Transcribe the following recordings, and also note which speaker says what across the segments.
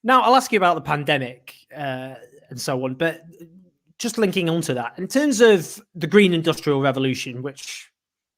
Speaker 1: Now, I'll ask you about the pandemic and so on, but just linking onto that, in terms of the green industrial revolution, which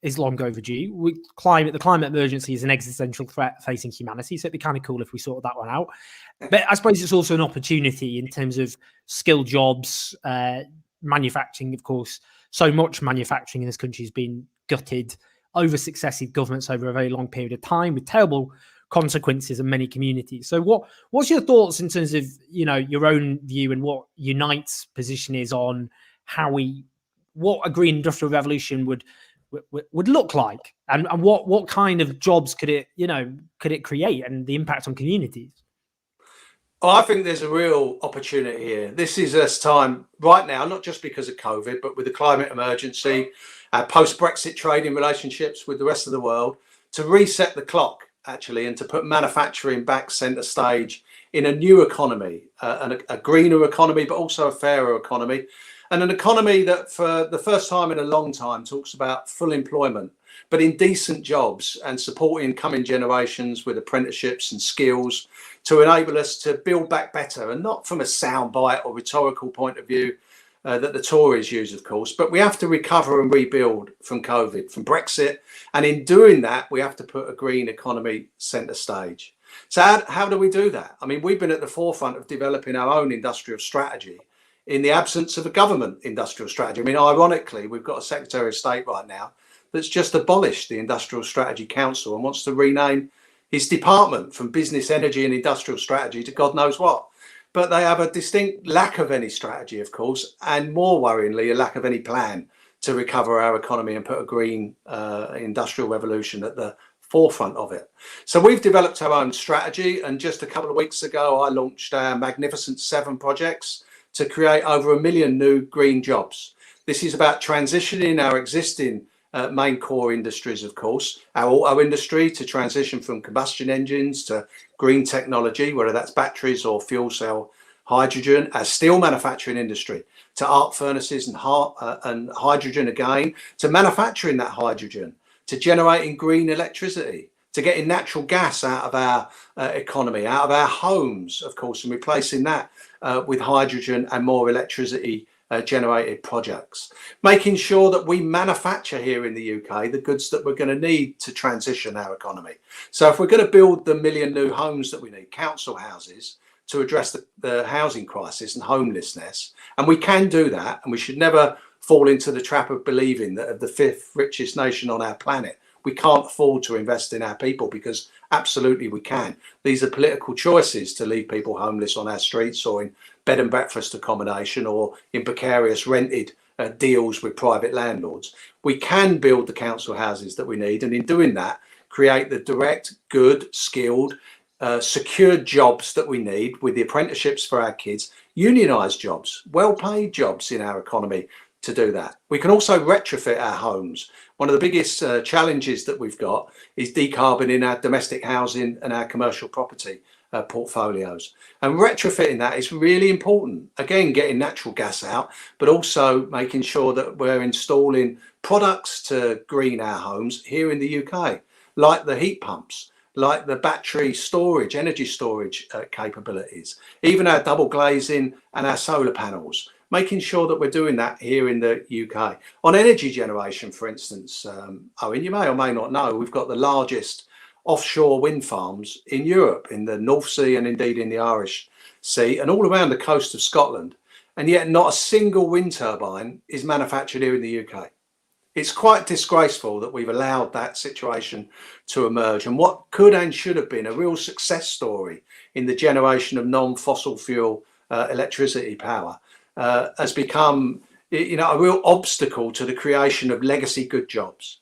Speaker 1: is long overdue, the climate emergency is an existential threat facing humanity, so it'd be kind of cool if we sorted that one out. But I suppose it's also an opportunity in terms of skilled jobs, manufacturing, of course. So much manufacturing in this country has been gutted over successive governments over a very long period of time, with terrible consequences in many communities. So what's your thoughts in terms of, your own view and what Unite's position is on what a green industrial revolution would look like, and what kind of jobs could it create, and the impact on communities?
Speaker 2: Oh, I think there's a real opportunity here. This is us time right now, not just because of COVID, but with the climate emergency, post-Brexit trading relationships with the rest of the world, to reset the clock, actually, and to put manufacturing back centre stage in a new economy, and a greener economy, but also a fairer economy, and an economy that for the first time in a long time talks about full employment, but in decent jobs, and supporting coming generations with apprenticeships and skills to enable us to build back better, and not from a soundbite or rhetorical point of view that the Tories use, of course, but we have to recover and rebuild from COVID, from Brexit. And in doing that, we have to put a green economy centre stage. So how do we do that? I mean, we've been at the forefront of developing our own industrial strategy in the absence of a government industrial strategy. I mean, ironically, we've got a Secretary of State right now that's just abolished the Industrial Strategy Council and wants to rename his department from Business, Energy and Industrial Strategy to God knows what. But they have a distinct lack of any strategy, of course, and more worryingly, a lack of any plan to recover our economy and put a green industrial revolution at the forefront of it. So we've developed our own strategy, and just a couple of weeks ago, I launched our Magnificent Seven projects to create over 1 million new green jobs. This is about transitioning our existing main core industries, of course, our auto industry, to transition from combustion engines to green technology, whether that's batteries or fuel cell hydrogen, our steel manufacturing industry to arc furnaces and hydrogen again, to manufacturing that hydrogen, to generating green electricity, to getting natural gas out of our economy, out of our homes, of course, and replacing that with hydrogen and more electricity generated projects, making sure that we manufacture here in the UK the goods that we're going to need to transition our economy. So if we're going to build the 1 million new homes that we need, council houses, to address the housing crisis and homelessness, and we can do that, and we should never fall into the trap of believing that of the 5th richest nation on our planet, we can't afford to invest in our people, because absolutely we can. These are political choices to leave people homeless on our streets, or in bed and breakfast accommodation, or in precarious rented deals with private landlords. We can build the council houses that we need, and in doing that, create the direct, good, skilled, secured jobs that we need, with the apprenticeships for our kids, unionised jobs, well-paid jobs in our economy to do that. We can also retrofit our homes. One of the biggest challenges that we've got is decarboning our domestic housing and our commercial property portfolios, and retrofitting that is really important. Again, getting natural gas out, but also making sure that we're installing products to green our homes here in the UK, like the heat pumps, like the battery storage, energy storage capabilities, even our double glazing and our solar panels, making sure that we're doing that here in the UK. On energy generation, for instance, Owen, you may or may not know, we've got the largest offshore wind farms in Europe, in the North Sea and indeed in the Irish Sea, and all around the coast of Scotland. And yet not a single wind turbine is manufactured here in the UK. It's quite disgraceful that we've allowed that situation to emerge. And what could and should have been a real success story in the generation of non-fossil fuel electricity power has become, a real obstacle to the creation of legacy good jobs.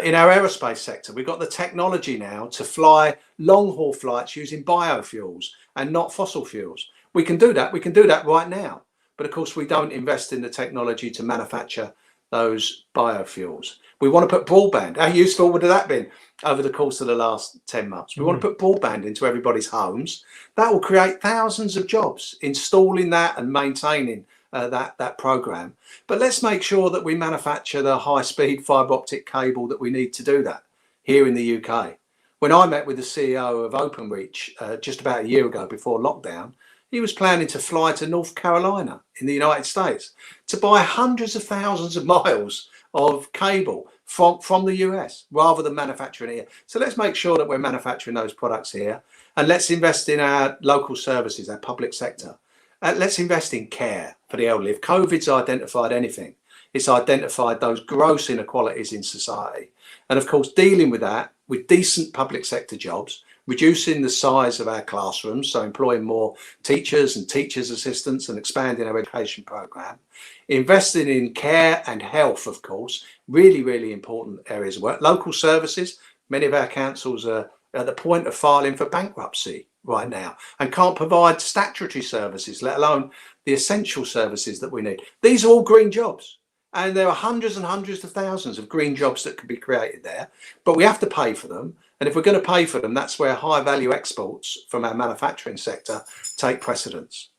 Speaker 2: In our aerospace sector, we've got the technology now to fly long-haul flights using biofuels and not fossil fuels. We can do that. We can do that right now. But of course, we don't invest in the technology to manufacture those biofuels. We want to put broadband. How useful would have that been over the course of the last 10 months? We want to put broadband into everybody's homes. That will create thousands of jobs, installing that and maintaining that program. But let's make sure that we manufacture the high-speed fibre optic cable that we need to do that here in the UK. When I met with the CEO of Openreach just about a year ago before lockdown, he was planning to fly to North Carolina in the United States to buy hundreds of thousands of miles of cable from the US rather than manufacturing here. So let's make sure that we're manufacturing those products here, and let's invest in our local services, our public sector. Let's invest in care for the elderly. If COVID's identified anything, it's identified those gross inequalities in society. And of course, dealing with that with decent public sector jobs, reducing the size of our classrooms, so employing more teachers and teachers' assistants and expanding our education programme, investing in care and health, of course, really, really important areas of work. Local services, many of our councils are at the point of filing for bankruptcy right now and can't provide statutory services, let alone the essential services that we need. These are all green jobs. And there are hundreds and hundreds of thousands of green jobs that could be created there, but we have to pay for them. And if we're going to pay for them, that's where high value exports from our manufacturing sector take precedence.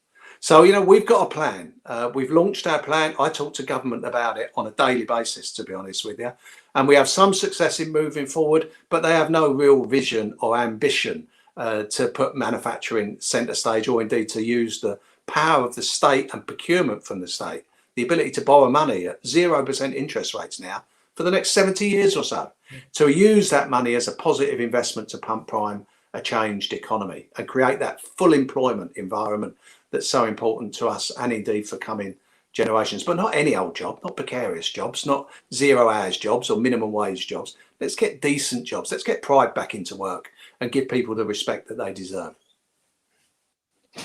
Speaker 2: So, we've got a plan. We've launched our plan. I talk to government about it on a daily basis, to be honest with you. And we have some success in moving forward, but they have no real vision or ambition to put manufacturing centre stage, or indeed to use the power of the state and procurement from the state, the ability to borrow money at 0% interest rates now for the next 70 years or so, to use that money as a positive investment to pump prime a changed economy and create that full employment environment that's so important to us and indeed for coming generations. But not any old job, not precarious jobs, not 0 hours jobs or minimum wage jobs. Let's get decent jobs. Let's get pride back into work and give people the respect that they deserve.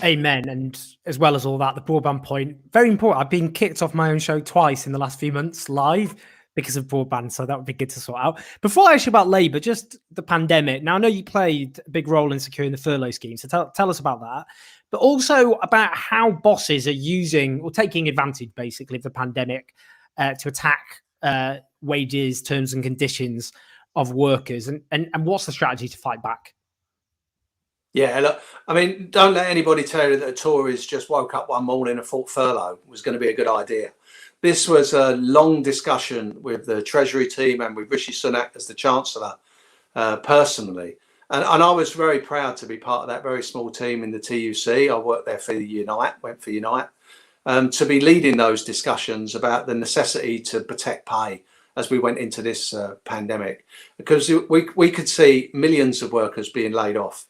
Speaker 1: Amen. And as well as all that, the broadband point, very important. I've been kicked off my own show twice in the last few months live because of broadband. So that would be good to sort out. Before I ask you about Labour, just the pandemic. Now, I know you played a big role in securing the furlough scheme. So tell us about that. But also about how bosses are using or taking advantage, basically, of the pandemic to attack wages, terms and conditions of workers. And what's the strategy to fight back?
Speaker 2: Yeah, look, I mean, don't let anybody tell you that the Tories just woke up one morning and thought furlough was going to be a good idea. This was a long discussion with the Treasury team and with Rishi Sunak as the Chancellor personally. And I was very proud to be part of that very small team in the TUC. I worked there for Unite, went for Unite, to be leading those discussions about the necessity to protect pay as we went into this pandemic, because we could see millions of workers being laid off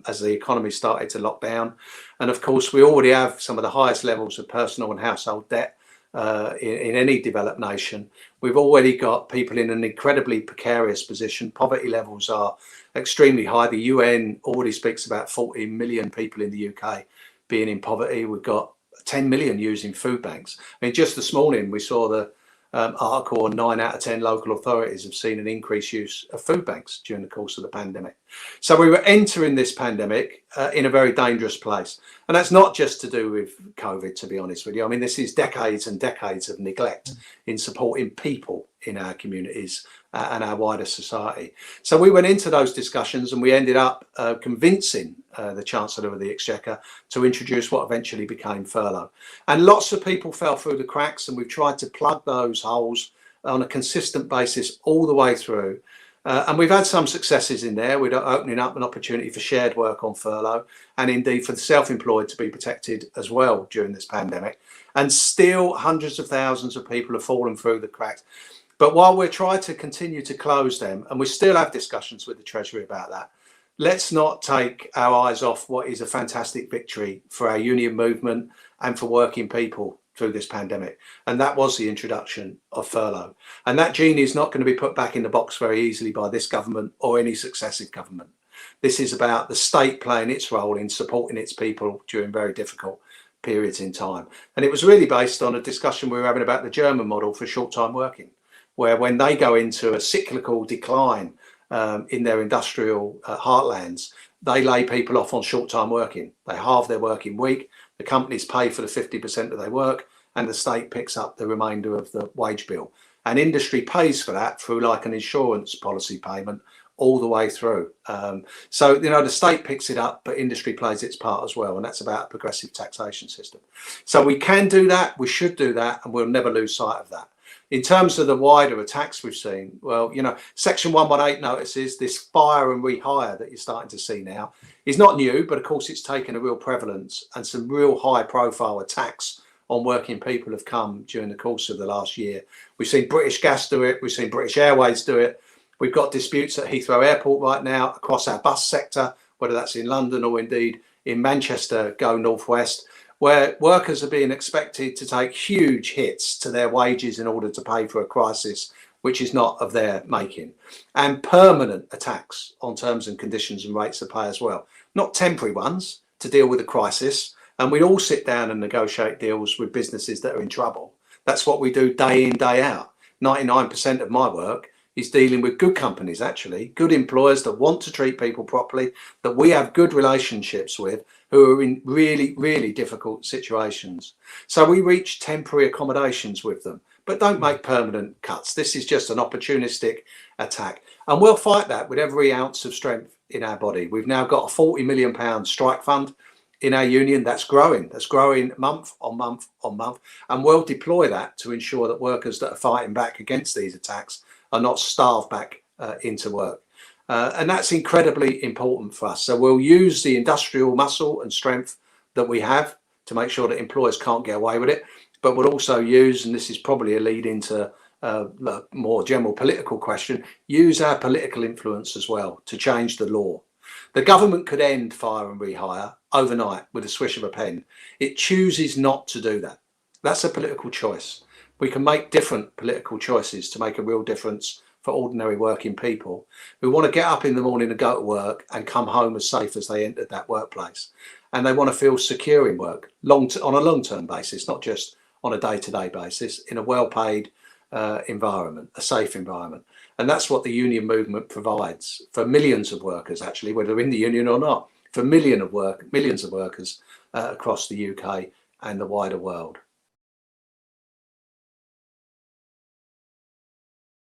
Speaker 2: as the economy started to lock down. And of course, we already have some of the highest levels of personal and household debt in any developed nation. We've already got people in an incredibly precarious position. Poverty levels are extremely high. The UN already speaks about 40 million people in the UK being in poverty. We've got 10 million using food banks. I mean, just this morning, we saw the article on 9 out of 10 local authorities have seen an increased use of food banks during the course of the pandemic. So we were entering this pandemic in a very dangerous place. And that's not just to do with COVID, to be honest with you. I mean, this is decades and decades of neglect in supporting people in our communities and our wider society. So we went into those discussions and we ended up convincing the Chancellor of the Exchequer to introduce what eventually became furlough. And lots of people fell through the cracks, and we've tried to plug those holes on a consistent basis all the way through. And we've had some successes in there. We're opening up an opportunity for shared work on furlough and indeed for the self-employed to be protected as well during this pandemic. And still hundreds of thousands of people have fallen through the cracks. But while we're trying to continue to close them, and we still have discussions with the Treasury about that, let's not take our eyes off what is a fantastic victory for our union movement and for working people through this pandemic. And that was the introduction of furlough. And that genie is not going to be put back in the box very easily by this government or any successive government. This is about the state playing its role in supporting its people during very difficult periods in time. And it was really based on a discussion we were having about the German model for short-time working, where when they go into a cyclical decline in their industrial heartlands, they lay people off on short-time working. They halve their working week. The companies pay for the 50% that they work, and the state picks up the remainder of the wage bill. And industry pays for that through like an insurance policy payment all the way through. So, the state picks it up, but industry plays its part as well. And that's about a progressive taxation system. So we can do that. We should do that. And we'll never lose sight of that. In terms of the wider attacks we've seen, well, Section 118 notices, this fire and rehire that you're starting to see now is not new, but of course it's taken a real prevalence, and some real high profile attacks on working people have come during the course of the last year. We've seen British Gas do it. We've seen British Airways do it. We've got disputes at Heathrow Airport right now across our bus sector, whether that's in London or indeed in Manchester, go northwest, where workers are being expected to take huge hits to their wages in order to pay for a crisis which is not of their making, and permanent attacks on terms and conditions and rates of pay as well, not temporary ones to deal with a crisis. And we all sit down and negotiate deals with businesses that are in trouble. That's what we do day in, day out. 99% of my work is dealing with good companies, actually, good employers that want to treat people properly, that we have good relationships with, who are in really, really difficult situations. So we reach temporary accommodations with them, but don't make permanent cuts. This is just an opportunistic attack. And we'll fight that with every ounce of strength in our body. We've now got a £40 million strike fund in our union that's growing month on month on month. And we'll deploy that to ensure that workers that are fighting back against these attacks are not starved back into work. And that's incredibly important for us. So we'll use the industrial muscle and strength that we have to make sure that employers can't get away with it. But we'll also use, and this is probably a lead into a more general political question, use our political influence as well to change the law. The government could end fire and rehire overnight with a swish of a pen. It chooses not to do that. That's a political choice. We can make different political choices to make a real difference for ordinary working people who want to get up in the morning and go to work and come home as safe as they entered that workplace. And they want to feel secure in work on a long-term basis, not just on a day-to-day basis, in a well-paid environment, a safe environment. And that's what the union movement provides for millions of workers, actually, whether in the union or not, for millions of workers across the UK and the wider world.